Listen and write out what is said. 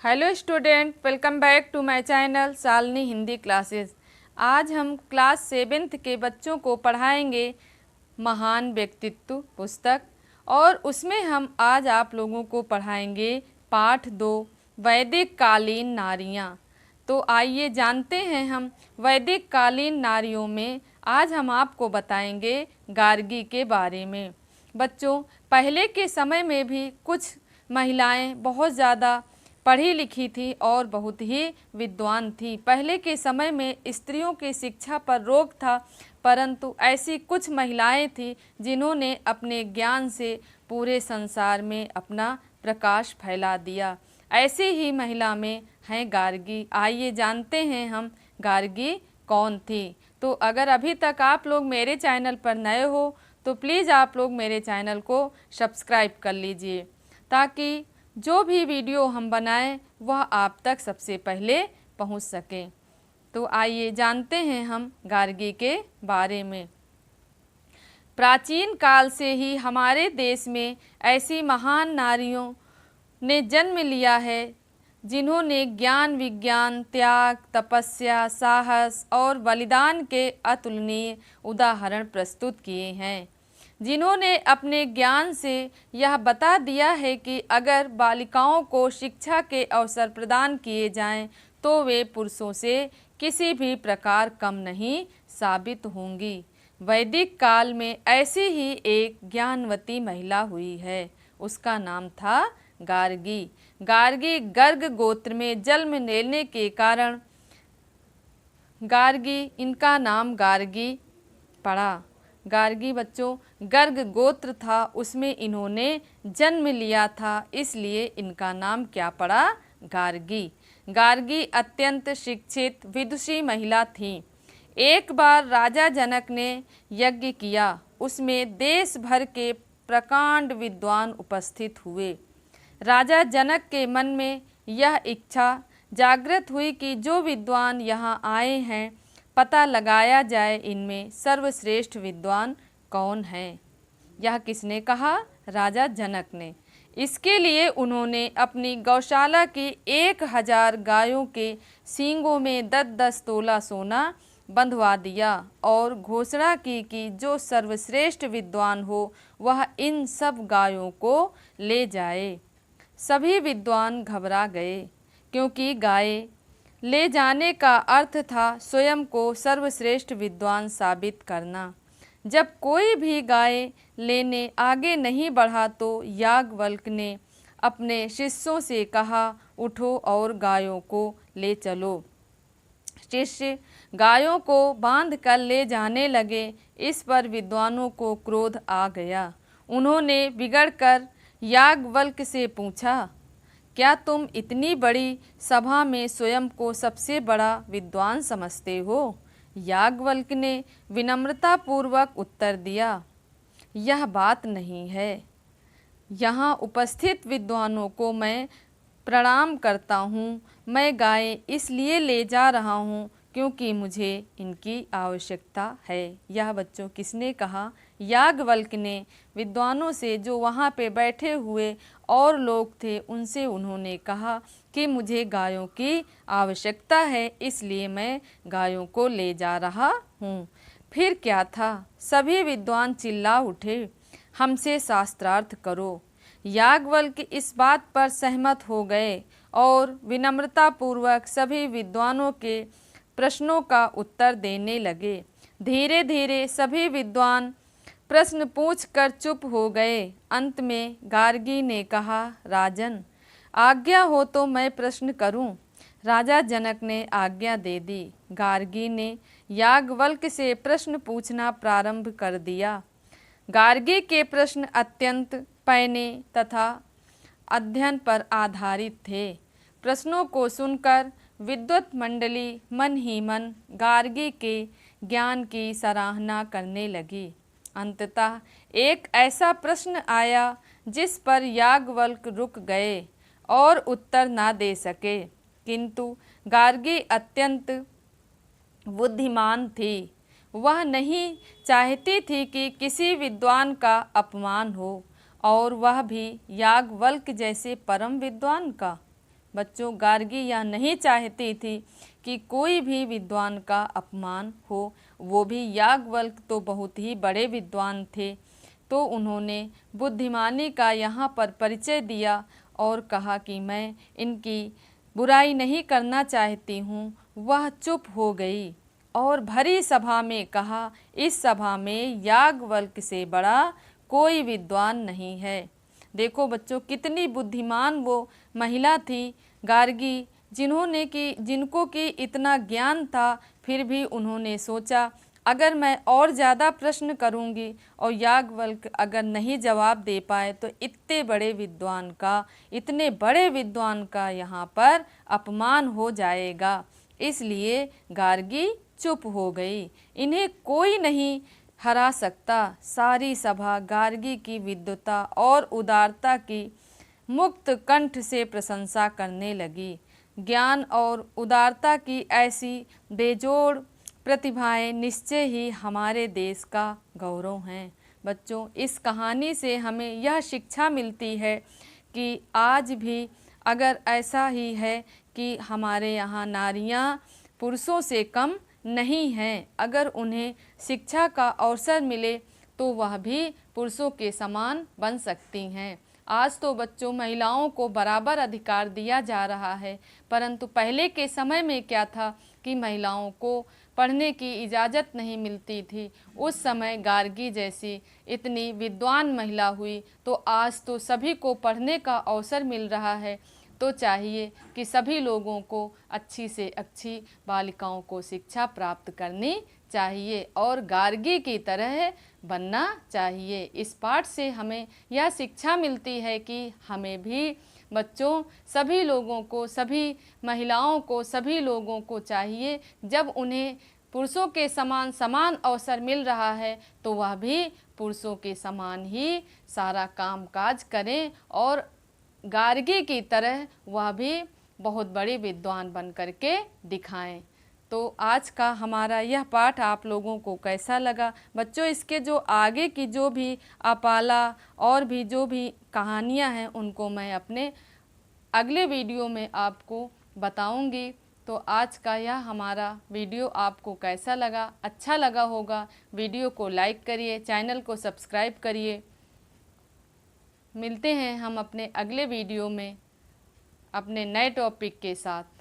Hello student, welcome back to my channel Shalini Hindi classes. आज हम class 7th के बच्चों को पढ़ाएंगे महान व्यक्तित्व पुस्तक, और उसमें हम आज आप लोगों को पढ़ाएंगे पाठ 2 वैदिक कालीन नारियाँ। तो आइए जानते हैं हम वैदिक कालीन नारियों में। आज हम आपको बताएंगे गार्गी के बारे में। बच्चों, पहले के समय में भी कुछ महिलाएं बहुत ज़्यादा पढ़ी लिखी थी और बहुत ही विद्वान थी। पहले के समय में स्त्रियों की शिक्षा पर रोक था, परंतु ऐसी कुछ महिलाएं थी जिन्होंने अपने ज्ञान से पूरे संसार में अपना प्रकाश फैला दिया। ऐसी ही महिला में हैं गार्गी। आइए जानते हैं हम गार्गी कौन थी। तो अगर अभी तक आप लोग मेरे चैनल पर नए हो तो प्लीज़ आप लोग मेरे चैनल को सब्सक्राइब कर लीजिए, ताकि जो भी वीडियो हम बनाएं वह आप तक सबसे पहले पहुंच सके। तो आइए जानते हैं हम गार्गी के बारे में। प्राचीन काल से ही हमारे देश में ऐसी महान नारियों ने जन्म लिया है जिन्होंने ज्ञान, विज्ञान, त्याग, तपस्या, साहस और बलिदान के अतुलनीय उदाहरण प्रस्तुत किए हैं। जिन्होंने अपने ज्ञान से यह बता दिया है कि अगर बालिकाओं को शिक्षा के अवसर प्रदान किए जाएं तो वे पुरुषों से किसी भी प्रकार कम नहीं साबित होंगी। वैदिक काल में ऐसी ही एक ज्ञानवती महिला हुई है, उसका नाम था गार्गी। गार्गी गर्ग गोत्र में जन्म लेने के कारण गार्गी, इनका नाम गार्गी पड़ा। गार्गी बच्चों गर्ग गोत्र था, उसमें इन्होंने जन्म लिया था, इसलिए इनका नाम क्या पड़ा? गार्गी। गार्गी अत्यंत शिक्षित विदुषी महिला थी। एक बार राजा जनक ने यज्ञ किया, उसमें देश भर के प्रकांड विद्वान उपस्थित हुए। राजा जनक के मन में यह इच्छा जागृत हुई कि जो विद्वान यहाँ आए हैं पता लगाया जाए इनमें सर्वश्रेष्ठ विद्वान कौन है। यह किसने कहा? राजा जनक ने। इसके लिए उन्होंने अपनी गौशाला की 1000 गायों के सींगों में 10-10 तोला सोना बंधवा दिया और घोषणा की कि जो सर्वश्रेष्ठ विद्वान हो वह इन सब गायों को ले जाए। सभी विद्वान घबरा गए, क्योंकि गाय ले जाने का अर्थ था स्वयं को सर्वश्रेष्ठ विद्वान साबित करना। जब कोई भी गाय लेने आगे नहीं बढ़ा तो याज्ञवल्क्य ने अपने शिष्यों से कहा, उठो और गायों को ले चलो। शिष्य गायों को बांध कर ले जाने लगे। इस पर विद्वानों को क्रोध आ गया। उन्होंने बिगड़कर याज्ञवल्क्य से पूछा, क्या तुम इतनी बड़ी सभा में स्वयं को सबसे बड़ा विद्वान समझते हो? याज्ञवल्क्य ने विनम्रता पूर्वक उत्तर दिया, यह बात नहीं है। यहाँ उपस्थित विद्वानों को मैं प्रणाम करता हूँ। मैं गाय इसलिए ले जा रहा हूँ क्योंकि मुझे इनकी आवश्यकता है। यह बच्चों किसने कहा? याज्ञवल्क्य ने विद्वानों से, जो वहाँ पे बैठे हुए और लोग थे, उनसे उन्होंने कहा कि मुझे गायों की आवश्यकता है, इसलिए मैं गायों को ले जा रहा हूँ। फिर क्या था? सभी विद्वान चिल्ला उठे, हमसे शास्त्रार्थ करो। याज्ञवल्क्य इस बात पर सहमत हो गए और विनम्रतापूर्वक सभी विद्वानों के प्रश्नों का उत्तर देने लगे। धीरे धीरे सभी विद्वान प्रश्न पूछकर चुप हो गए। अंत में गार्गी ने कहा, राजन, आज्ञा हो तो मैं प्रश्न करूं। राजा जनक ने आज्ञा दे दी। गार्गी ने याज्ञवल्क्य से प्रश्न पूछना प्रारंभ कर दिया। गार्गी के प्रश्न अत्यंत पैने तथा अध्ययन पर आधारित थे। प्रश्नों को सुनकर विद्वत मंडली मन ही मन गार्गी के ज्ञान की सराहना करने लगी। अंततः एक ऐसा प्रश्न आया जिस पर याज्ञवल्क्य रुक गए और उत्तर ना दे सके, किंतु गार्गी अत्यंत बुद्धिमान थी। वह नहीं चाहती थी कि किसी विद्वान का अपमान हो, और वह भी याज्ञवल्क्य जैसे परम विद्वान का। बच्चों, गार्गी यह नहीं चाहती थी कि कोई भी विद्वान का अपमान हो। वो भी याज्ञवल्क्य तो बहुत ही बड़े विद्वान थे। तो उन्होंने बुद्धिमानी का यहाँ पर परिचय दिया और कहा कि मैं इनकी बुराई नहीं करना चाहती हूँ। वह चुप हो गई और भरी सभा में कहा, इस सभा में याज्ञवल्क्य से बड़ा कोई विद्वान नहीं है। देखो बच्चों, कितनी बुद्धिमान वो महिला थी गार्गी, जिनको कि इतना ज्ञान था, फिर भी उन्होंने सोचा अगर मैं और ज़्यादा प्रश्न करूंगी और याज्ञवल्क्य अगर नहीं जवाब दे पाए तो इतने बड़े विद्वान का यहाँ पर अपमान हो जाएगा। इसलिए गार्गी चुप हो गई। इन्हें कोई नहीं हरा सकता। सारी सभा गार्गी की विद्वता और उदारता की मुक्त कंठ से प्रशंसा करने लगी। ज्ञान और उदारता की ऐसी बेजोड़ प्रतिभाएं निश्चय ही हमारे देश का गौरव हैं। बच्चों, इस कहानी से हमें यह शिक्षा मिलती है कि आज भी अगर ऐसा ही है कि हमारे यहाँ नारियाँ पुरुषों से कम नहीं हैं, अगर उन्हें शिक्षा का अवसर मिले तो वह भी पुरुषों के समान बन सकती हैं। आज तो बच्चों महिलाओं को बराबर अधिकार दिया जा रहा है, परंतु पहले के समय में क्या था कि महिलाओं को पढ़ने की इजाज़त नहीं मिलती थी। उस समय गार्गी जैसी इतनी विद्वान महिला हुई तो आज तो सभी को पढ़ने का अवसर मिल रहा है। तो चाहिए कि सभी लोगों को अच्छी से अच्छी बालिकाओं को शिक्षा प्राप्त करनी चाहिए और गार्गी की तरह बनना चाहिए। इस पाठ से हमें यह शिक्षा मिलती है कि हमें भी बच्चों सभी लोगों को, सभी महिलाओं को, सभी लोगों को चाहिए जब उन्हें पुरुषों के समान अवसर मिल रहा है तो वह भी पुरुषों के समान ही सारा काम काज करें और गार्गी की तरह वह भी बहुत बड़े विद्वान बन करके दिखाएं। तो आज का हमारा यह पाठ आप लोगों को कैसा लगा बच्चों? इसके जो आगे की जो भी अपाला और भी जो भी कहानियां हैं उनको मैं अपने अगले वीडियो में आपको बताऊंगी। तो आज का यह हमारा वीडियो आपको कैसा लगा? अच्छा लगा होगा, वीडियो को लाइक करिए, चैनल को सब्सक्राइब करिए। मिलते हैं हम अपने अगले वीडियो में अपने नए टॉपिक के साथ।